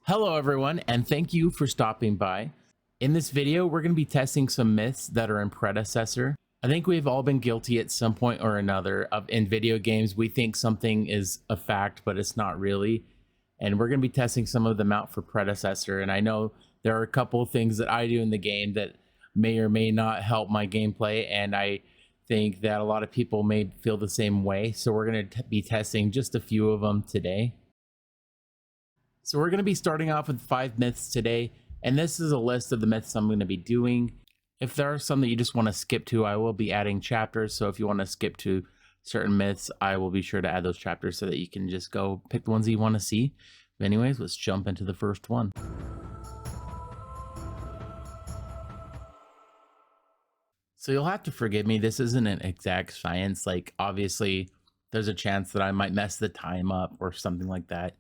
Hello everyone, and thank you for stopping by. In this video, we're going to be testing some myths that are in Predecessor. I think we've all been guilty at some point or another of in video games, we think something is a fact, but it's not really. And we're going to be testing some of them out for Predecessor. And I know there are a couple of things that I do in the game that may or may not help my gameplay. And I think that a lot of people may feel the same way. So we're going to be testing just a few of them today. So we're going to be starting off with 5 myths today, and this is a list of the myths I'm going to be doing. If there are some that you just want to skip to, I will be adding chapters, so if you want to skip to certain myths, I will be sure to add those chapters so that you can just go pick the ones that you want to see. But anyways, let's jump into the first one. So you'll have to forgive me, this isn't an exact science. Like, obviously, there's a chance that I might mess the time up or something like that.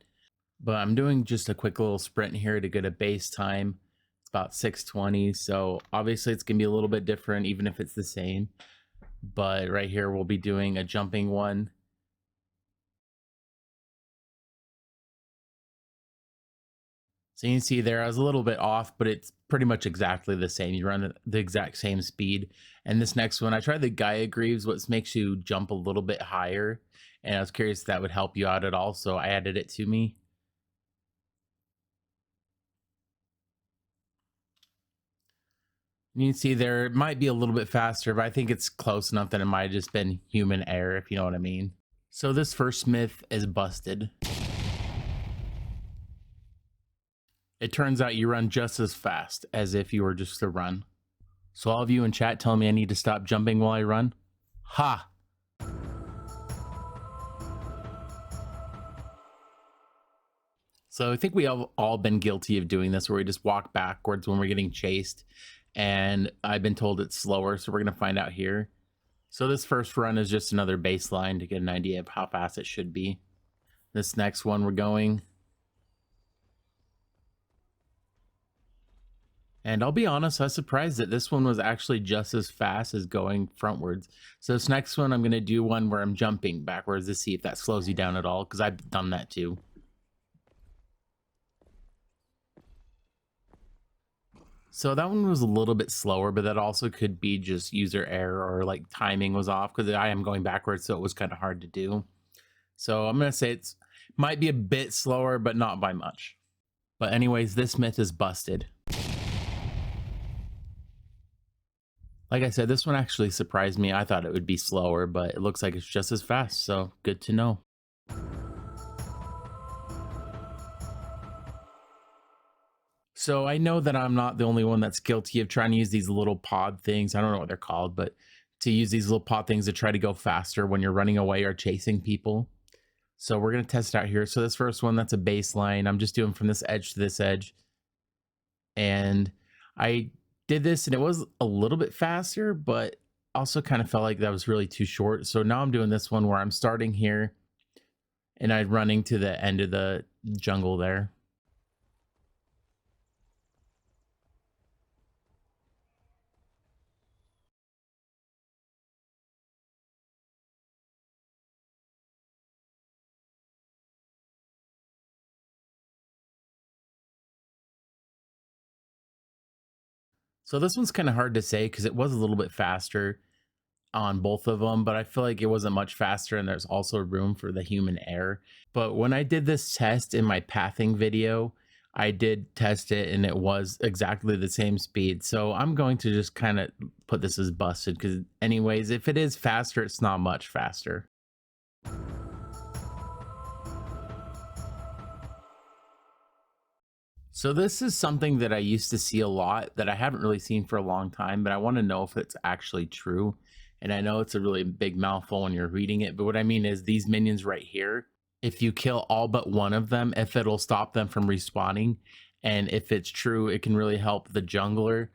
But I'm doing just a quick little sprint here to get a base time. It's about 6:20, so obviously it's gonna be a little bit different even if it's the same. But right here we'll be doing a jumping one. So you can see there I was a little bit off, but it's pretty much exactly the same. You run the exact same speed. And this next one, I tried the Gaia Greaves, what makes you jump a little bit higher. And I was curious if that would help you out at all, so I added it to me. You can see there it might be a little bit faster, but I think it's close enough that it might have just been human error, if you know what I mean. So this first myth is busted. It turns out you run just as fast as if you were just to run. So all of you in chat telling me I need to stop jumping while I run? Ha! So I think we have all been guilty of doing this, where we just walk backwards when we're getting chased. And I've been told it's slower, so we're going to find out here. So this first run is just another baseline to get an idea of how fast it should be. This next one we're going. And I'll be honest, I was surprised that this one was actually just as fast as going frontwards. So this next one, I'm going to do one where I'm jumping backwards to see if that slows you down at all, because I've done that too. So that one was a little bit slower, but that also could be just user error or like timing was off, because I am going backwards, so it was kind of hard to do. So I'm going to say it's might be a bit slower, but not by much. But anyways, this myth is busted. Like I said, this one actually surprised me. I thought it would be slower, but it looks like it's just as fast, so good to know. So I know that I'm not the only one that's guilty of trying to use these little pod things. I don't know what they're called, but to use these little pod things to try to go faster when you're running away or chasing people. So we're going to test it out here. So this first one, that's a baseline. I'm just doing from this edge to this edge. And I did this and it was a little bit faster, but also kind of felt like that was really too short. So now I'm doing this one where I'm starting here and I'm running to the end of the jungle there. So this one's kind of hard to say because it was a little bit faster on both of them, but I feel like it wasn't much faster and there's also room for the human error. But when I did this test in my pathing video, I did test it and it was exactly the same speed. So I'm going to just kind of put this as busted because anyways, if it is faster, it's not much faster. So this is something that I used to see a lot that I haven't really seen for a long time, but I want to know if it's actually true. And I know it's a really big mouthful when you're reading it, but what I mean is these minions right here, if you kill all but one of them, if it'll stop them from respawning, and if it's true, it can really help the jungler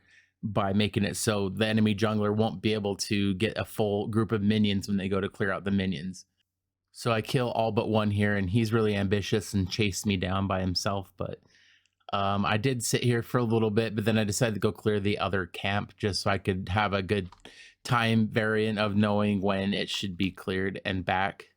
by making it so the enemy jungler won't be able to get a full group of minions when they go to clear out the minions. So I kill all but one here, and he's really ambitious and chased me down by himself, but I did sit here for a little bit, but then I decided to go clear the other camp just so I could have a good time variant of knowing when it should be cleared and back.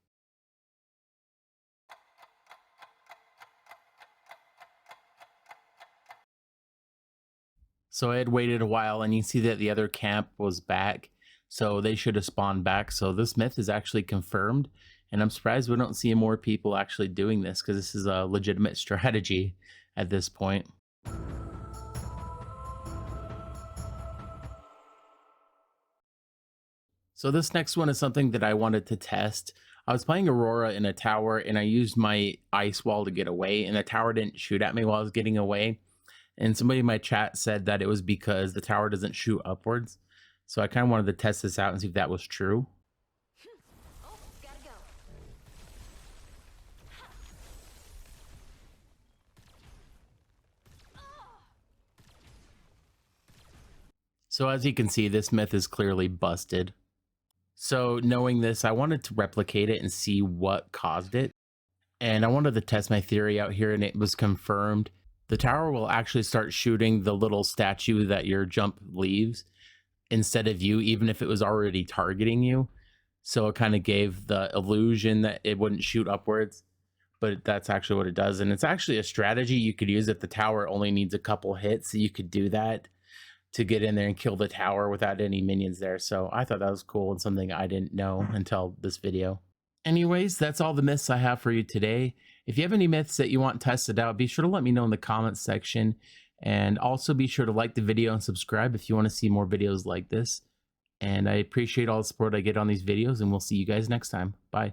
So I had waited a while and you see that the other camp was back. So they should have spawned back. So this myth is actually confirmed. And I'm surprised we don't see more people actually doing this because this is a legitimate strategy at this point. So this next one is something that I wanted to test. I was playing Aurora in a tower and I used my ice wall to get away, and the tower didn't shoot at me while I was getting away. And somebody in my chat said that it was because the tower doesn't shoot upwards. So I kind of wanted to test this out and see if that was true. Oh, gotta go. So as you can see, this myth is clearly busted. So knowing this, I wanted to replicate it and see what caused it. And I wanted to test my theory out here, and it was confirmed. The tower will actually start shooting the little statue that your jump leaves instead of you, even if it was already targeting you. So it kind of gave the illusion that it wouldn't shoot upwards, but that's actually what it does. And it's actually a strategy you could use if the tower only needs a couple hits. You could do that to get in there and kill the tower without any minions there. So I thought that was cool and something I didn't know until this video. Anyways, that's all the myths I have for you today. If you have any myths that you want tested out, be sure to let me know in the comments section. And also be sure to like the video and subscribe if you want to see more videos like this. And I appreciate all the support I get on these videos, and we'll see you guys next time. Bye.